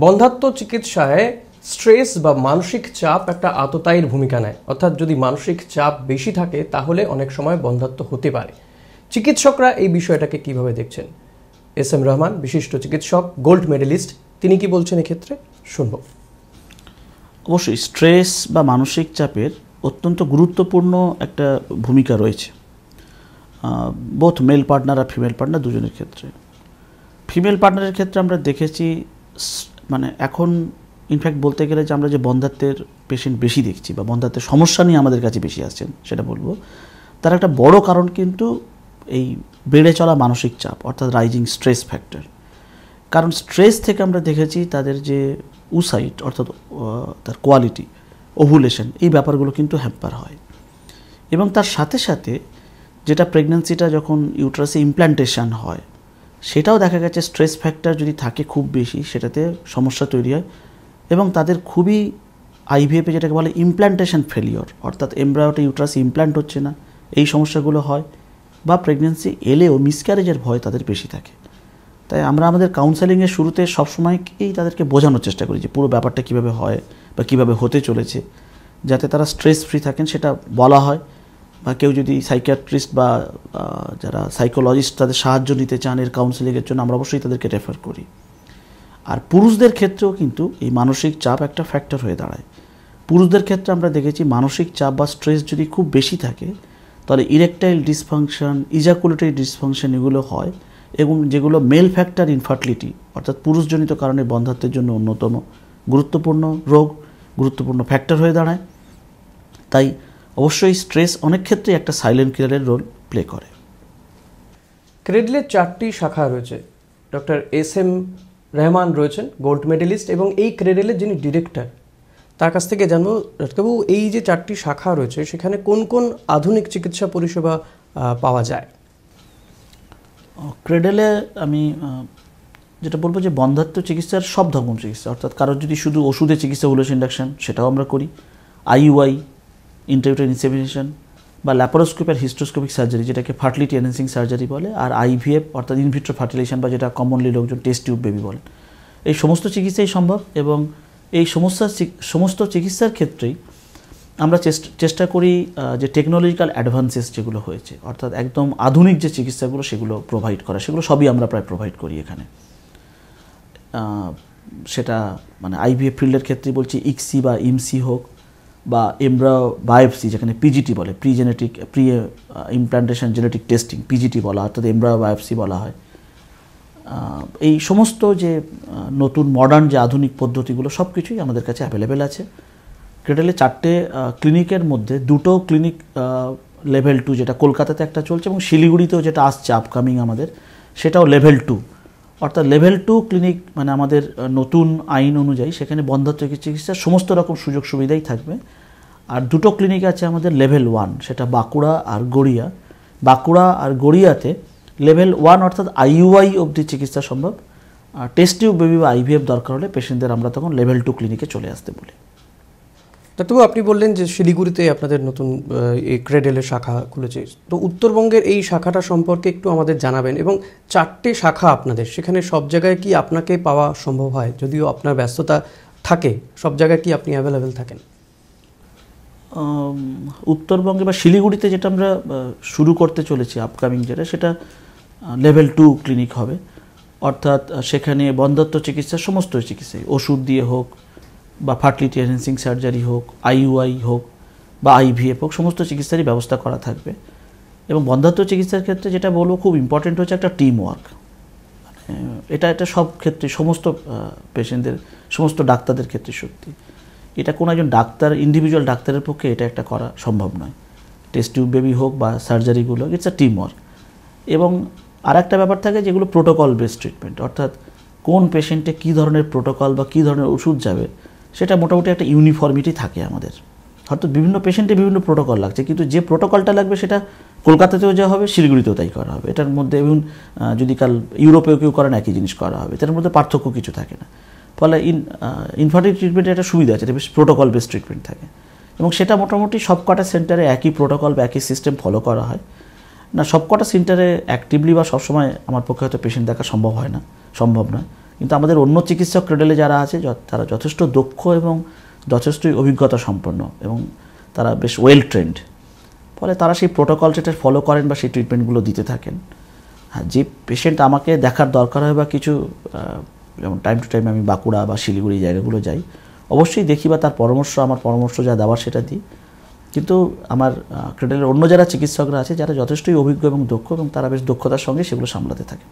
বন্ধ্যাত্ব চিকিৎসায় স্ট্রেস বা মানসিক চাপ একটা আততায়ীর ভূমিকা নেয়, অর্থাৎ যদি মানসিক চাপ বেশি থাকে তাহলে অনেক সময় বন্ধ্যাত্ব হতে পারে। চিকিৎসকরা এই বিষয়টাকে কিভাবে দেখছেন? এস এম রহমান, বিশিষ্ট চিকিৎসক, গোল্ড মেডেলিস্ট, তিনি কি বলছেন এক্ষেত্রে শুনব। অবশ্যই স্ট্রেস বা মানসিক চাপের অত্যন্ত গুরুত্বপূর্ণ একটা ভূমিকা রয়েছে বোথ মেল পার্টনার আর ফিমেল পার্টনার দুজনের ক্ষেত্রে। ফিমেল পার্টনারের ক্ষেত্রে আমরা দেখেছি মানে এখন ইনফ্যাক্ট বলতে গেলে যে আমরা যে বন্ধ্যাত্বের পেশেন্ট বেশি দেখছি বা বন্ধ্যাত্বের সমস্যা নিয়ে আমাদের কাছে বেশি আসছেন সেটা বলবো, তার একটা বড় কারণ কিন্তু এই বেড়ে চলা মানসিক চাপ অর্থাৎ রাইজিং স্ট্রেস ফ্যাক্টর। কারণ স্ট্রেস থেকে আমরা দেখেছি তাদের যে উসাইট অর্থাৎ তার কোয়ালিটি, ওভুলেশন, এই ব্যাপারগুলো কিন্তু হ্যাম্পার হয়। এবং তার সাথে সাথে যেটা প্রেগন্যান্সিটা যখন ইউট্রাসে ইমপ্ল্যান্টেশন হয় সেটাও দেখা গেছে স্ট্রেস ফ্যাক্টর যদি থাকে খুব বেশি সেটাতে সমস্যা তৈরি হয় এবং তাদের খুবই আইভিএফে যেটাকে বলে ইমপ্ল্যান্টেশন ফেলিওর, অর্থাৎ এমব্রায়োটা ইউট্রাসে ইমপ্ল্যান্ট হচ্ছে না, এই সমস্যাগুলো হয়। বা প্রেগনেন্সি এলেও মিসক্যারেজের ভয় তাদের বেশি থাকে। তাই আমরা আমাদের কাউন্সেলিংয়ের শুরুতে সবসময়কেই তাদেরকে বোঝানোর চেষ্টা করি যে পুরো ব্যাপারটা কীভাবে হয় বা কীভাবে হতে চলেছে, যাতে তারা স্ট্রেস ফ্রি থাকেন সেটা বলা হয়। বা কেউ যদি সাইকিয়াট্রিস্ট বা যারা সাইকোলজিস্ট তাদের সাহায্য নিতে চান এর কাউন্সেলিংয়ের জন্য, আমরা অবশ্যই তাদেরকে রেফার করি। আর পুরুষদের ক্ষেত্রেও কিন্তু এই মানসিক চাপ একটা ফ্যাক্টর হয়ে দাঁড়ায়। পুরুষদের ক্ষেত্রে আমরা দেখেছি মানসিক চাপ বা স্ট্রেস যদি খুব বেশি থাকে তাহলে ইরেকটাইল ডিসফাংশন, ইজাকুলেটরি ডিসফাংশন এগুলো হয় এবং যেগুলো মেল ফ্যাক্টর ইনফার্টিলিটি অর্থাৎ পুরুষজনিত কারণে বন্ধ্যাত্বের জন্য অন্যতম গুরুত্বপূর্ণ রোগ, গুরুত্বপূর্ণ ফ্যাক্টর হয়ে দাঁড়ায়। তাই অবশ্যই স্ট্রেস অনেক ক্ষেত্রে একটা সাইলেন্ট কিলারের রোল প্লে করে। ক্রেডলের 4টি শাখা রয়েছে। ডক্টর এস এম রহমান রয়েছেন গোল্ড মেডেলিস্ট এবং এই ক্রেডলের যিনি ডিরেক্টর, তার কাছ থেকে জানবো ডাক্তারবাবু এই যে 4টি শাখা রয়েছে সেখানে কোন কোন আধুনিক চিকিৎসা পরিষেবা পাওয়া যায়? ক্রেডলে আমি যেটা বলবো যে বন্ধ্যাত্ব চিকিৎসার সব ধরনের চিকিৎসা, অর্থাৎ কারোর যদি শুধু ওষুধে চিকিৎসা হলো ইন্ডাকশন সেটাও আমরা করি, আইইউআই, ইন্ট্রাউটেরাইন ইনসেমিনেশন বা ল্যাপারোস্কোপি আর হিস্ট্রোস্কোপিক সার্জারি যেটাকে ফার্টিলিটি এনহ্যান্সিং সার্জারি বলে, আর আইভিএফ অর্থাৎ ইনভিট্রো ফার্টিলাইজেশন বা যেটা কমনলি লোকজন টেস্ট টিউব বেবি বলেন, এই সমস্ত চিকিৎসাই সম্ভব। এবং এই সমস্ত চিকিৎসার ক্ষেত্রেই আমরা চেষ্টা করি যে টেকনোলজিক্যাল অ্যাডভান্সেস যেগুলো হয়েছে অর্থাৎ একদম আধুনিক যে চিকিৎসাগুলো সেগুলো প্রোভাইড করা, সেগুলো সবই আমরা প্রায় প্রোভাইড করি এখানে। সেটা মানে আইভিএফ ফিল্ডের ক্ষেত্রে বলছি ইক্সি বা ইমসি হোক বা এমব্রায়ো বায়োপসি যেখানে পিজিটি বলে, pre implantation genetic testing, PGT বলা অর্থাৎ এমব্রায়ো বায়োপসি বলা হয়। এই সমস্ত যে নতুন মডার্ন যে আধুনিক পদ্ধতিগুলো সব কিছুই আমাদের কাছে অ্যাভেলেবেল আছে। ক্রেডলে 4টে ক্লিনিকের মধ্যে 2টো ক্লিনিক লেভেল 2 যেটা কলকাতাতে একটা চলছে এবং শিলিগুড়িতেও যেটা আসছে আপকামিং আমাদের সেটাও লেভেল 2, অর্থাৎ লেভেল 2 ক্লিনিক মানে আমাদের নতুন আইন অনুযায়ী সেখানে বন্ধ্যাত্ব চিকিৎসার সমস্ত রকম সুযোগ সুবিধাই থাকবে। আর 2টো ক্লিনিক আছে আমাদের লেভেল 1, সেটা বাঁকুড়া আর গড়িয়া। বাঁকুড়া আর গড়িয়াতে লেভেল 1 অর্থাৎ আইইউআই অবধি চিকিৎসা সম্ভব। আর টেস্ট টিউব বেবি বা আইভিএফ দরকার হলে পেশেন্টদের আমরা তখন লেভেল 2 ক্লিনিকে চলে আসতে বলি। ডাক্তারবাবু আপনি বললেন যে শিলিগুড়িতে আপনাদের নতুন এই ক্রেডেলের শাখা খুলেছে, তো উত্তরবঙ্গের এই শাখাটা সম্পর্কে একটু আমাদের জানাবেন। এবং 4টে শাখা আপনাদের, সেখানে সব জায়গায় কি আপনাকে পাওয়া সম্ভব হয়? যদিও আপনার ব্যস্ততা থাকে, সব জায়গায় কি আপনি অ্যাভেলেবেল থাকেন? উত্তরবঙ্গে বা শিলিগুড়িতে যেটা আমরা শুরু করতে চলেছি আপকামিং যেটা, সেটা লেভেল 2 ক্লিনিক হবে। অর্থাৎ সেখানে বন্ধ্যাত্ব চিকিৎসা সমস্ত চিকিৎসাই, ওষুধ দিয়ে হোক বা ফার্টিলিটি এনহ্যান্সিং সার্জারি হোক, আইইউআই হোক বা আইভিএফ হোক, সমস্ত চিকিৎসারই ব্যবস্থা করা থাকবে। এবং বন্ধ্যাত্ব চিকিৎসার ক্ষেত্রে যেটা বলবো খুব ইম্পর্টেন্ট হচ্ছে একটা টিম ওয়ার্ক। এটা সব ক্ষেত্রে সমস্ত পেশেন্টদের, সমস্ত ডাক্তারদের ক্ষেত্রে সত্যি। এটা কোনো একজন ডাক্তার, ইন্ডিভিজুয়াল ডাক্তারের পক্ষে এটা একটা করা সম্ভব নয়। টেস্ট টিউব বেবি হোক বা সার্জারিগুলো, ইটস আ টিম ওয়ার্ক। এবং আর একটা ব্যাপার থাকে যেগুলো প্রোটোকল বেসড ট্রিটমেন্ট, অর্থাৎ কোন পেশেন্টে কী ধরনের প্রোটোকল বা কী ধরনের ওষুধ যাবে সেটা মোটামুটি একটা ইউনিফর্মিটি থাকে আমাদের। হয়তো বিভিন্ন পেশেন্টে বিভিন্ন প্রোটোকল লাগছে, কিন্তু যে প্রোটোকলটা লাগবে সেটা কলকাতাতেও যা হবে শিলিগুড়িতেও তাই করা হবে। এটার মধ্যে এবং যদি কাল ইউরোপেও কেউ করেন একই জিনিস করা হবে, এটার মধ্যে পার্থক্য কিছু থাকে না। ফলে ইনফার্টিলিটি ট্রিটমেন্টে একটা সুবিধা আছে, এটা বেশ প্রোটোকল বেসড ট্রিটমেন্ট থাকে এবং সেটা মোটামুটি সবকটা সেন্টারে একই প্রোটোকল বা একই সিস্টেম ফলো করা হয়। না সবকটা সেন্টারে অ্যাক্টিভলি বা সবসময় আমার পক্ষে হয়তো পেশেন্ট দেখা সম্ভব নয়, কিন্তু আমাদের অন্য চিকিৎসক ক্রেডেলে যারা আছে তারা যথেষ্ট দক্ষ এবং যথেষ্টই অভিজ্ঞতা সম্পন্ন এবং তারা বেশ ওয়েল ট্রেন্ড, ফলে তারা সেই প্রোটোকল যেটা ফলো করেন বা সেই ট্রিটমেন্টগুলো দিতে থাকেন। হ্যাঁ, যে পেশেন্ট আমাকে দেখার দরকার হয় বা কিছু যেমন টাইম টু টাইম আমি বাঁকুড়া বা শিলিগুড়ি জায়গাগুলো যাই, অবশ্যই দেখি বা তার আমার পরামর্শ যা দেওয়ার সেটা দিই। কিন্তু আমার ক্রেডেলের অন্য যারা চিকিৎসকরা আছে যারা যথেষ্টই অভিজ্ঞ এবং দক্ষ এবং তারা বেশ দক্ষতার সঙ্গে সেগুলো সামলাতে থাকে।